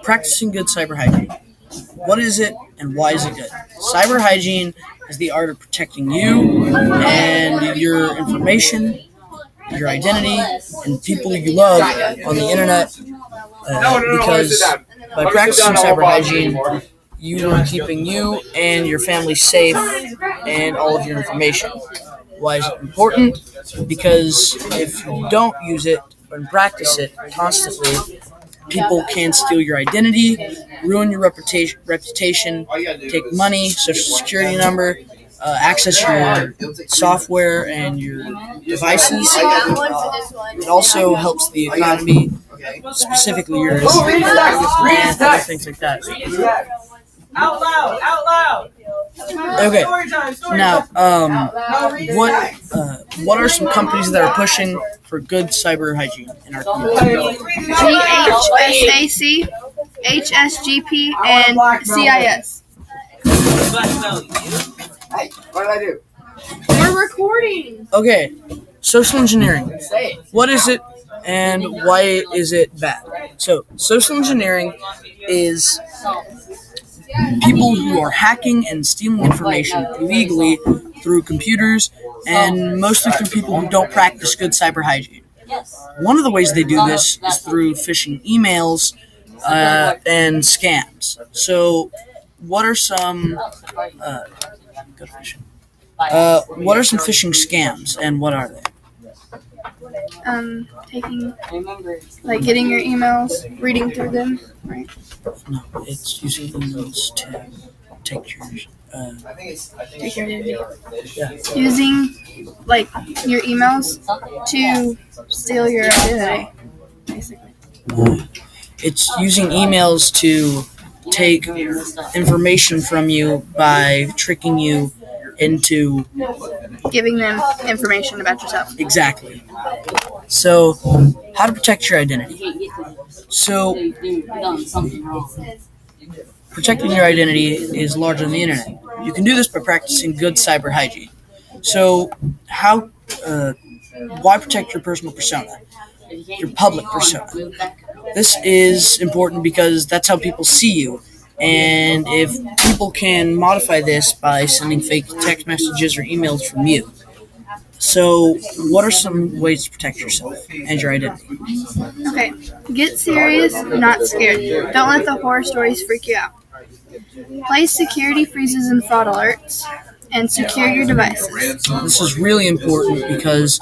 Practicing good cyber hygiene. What is it and why is it good? Cyber hygiene is the art of protecting you and your information, your identity, and people you love on the internet. Because by practicing cyber hygiene, you are keeping you and your family safe and all of your information. Why is it important? Because if you don't use it and practice it constantly, people can steal your identity, ruin your reputation, take money, social security number, access your software and your devices. It also helps the economy, specifically yours, and other things like that. Out loud! Out loud! Okay. Story time! Story Now, time! what are some companies that are pushing for good cyber hygiene in our community? GHSAC, HSGP, and CIS. Hey, what did I do? We're recording. Okay, social engineering. What is it and why is it bad? So, social engineering is people who are hacking and stealing information illegally through computers and mostly through people who don't practice good cyber hygiene. One of the ways they do this is through phishing emails and scams. So, what are some what are some phishing scams and what are they? Getting your emails, reading through them, right? No, it's using emails to take your Take your identity. yeah. Using, your emails to steal your identity, basically. It's using emails to take information from you by tricking you into Giving them information about yourself. exactly. So, how to protect your identity? So, protecting your identity is large on the internet. You can do this by practicing good cyber hygiene. So, why protect your personal persona, your public persona? This is important because that's how people see you. And if people can modify this by sending fake text messages or emails from you. So, what are some ways to protect yourself and your identity? Okay, get serious, not scared. Don't let the horror stories freak you out. Place security freezes and fraud alerts, and secure your devices. This is really important because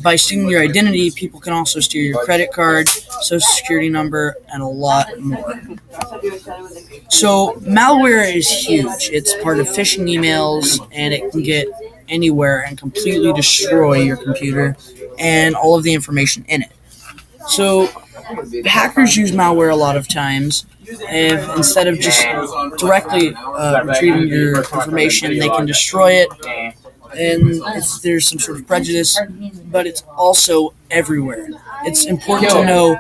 by stealing your identity, people can also steal your credit card, social security number, and a lot more. So, malware is huge. It's part of phishing emails, and it can get anywhere and completely destroy your computer and all of the information in it. So, hackers use malware a lot of times. If instead of just directly retrieving your information, they can destroy it. And there's some sort of prejudice, but it's also everywhere. It's important to know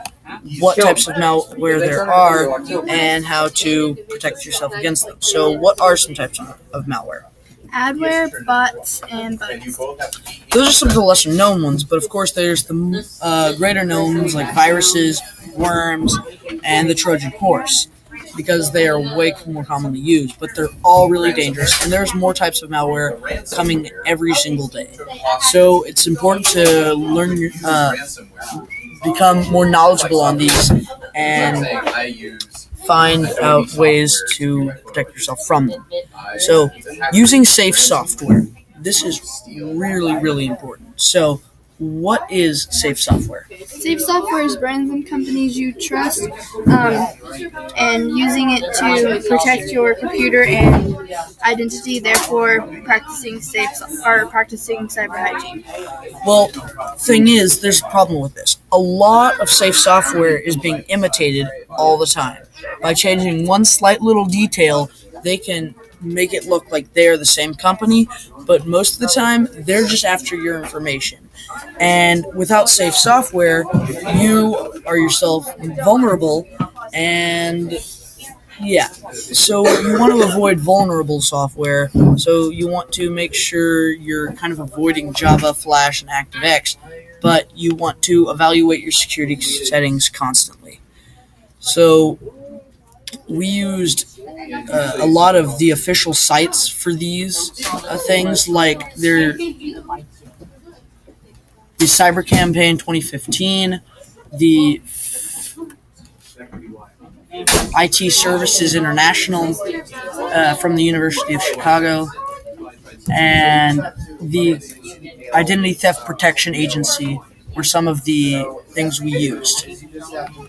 what types of malware there are and how to protect yourself against them. So, what are some types of malware? Adware, bots, and bugs. Those are some of the lesser known ones, but of course there's the greater known ones like viruses, worms, and the Trojan horse, because they are way more commonly used, but they're all really dangerous, and there's more types of malware coming every single day. So it's important to learn, become more knowledgeable on these, and find out ways to protect yourself from them. So, using safe software. This is really, really important. So, what is safe software? Safe software is brands and companies you trust, and using it to protect your computer and identity. Therefore, practicing cyber hygiene. Well, thing is, there's a problem with this. A lot of safe software is being imitated all the time. By changing one slight little detail, they can make it look like they're the same company, but most of the time, they're just after your information. And without safe software, you are yourself vulnerable, and yeah. So you want to avoid vulnerable software, so you want to make sure you're kind of avoiding Java, Flash, and ActiveX. but you want to evaluate your security settings constantly. So we used a lot of the official sites for these things, like the Cyber Campaign 2015, the IT Services International from the University of Chicago, and the Identity Theft Protection Agency were some of the things we used.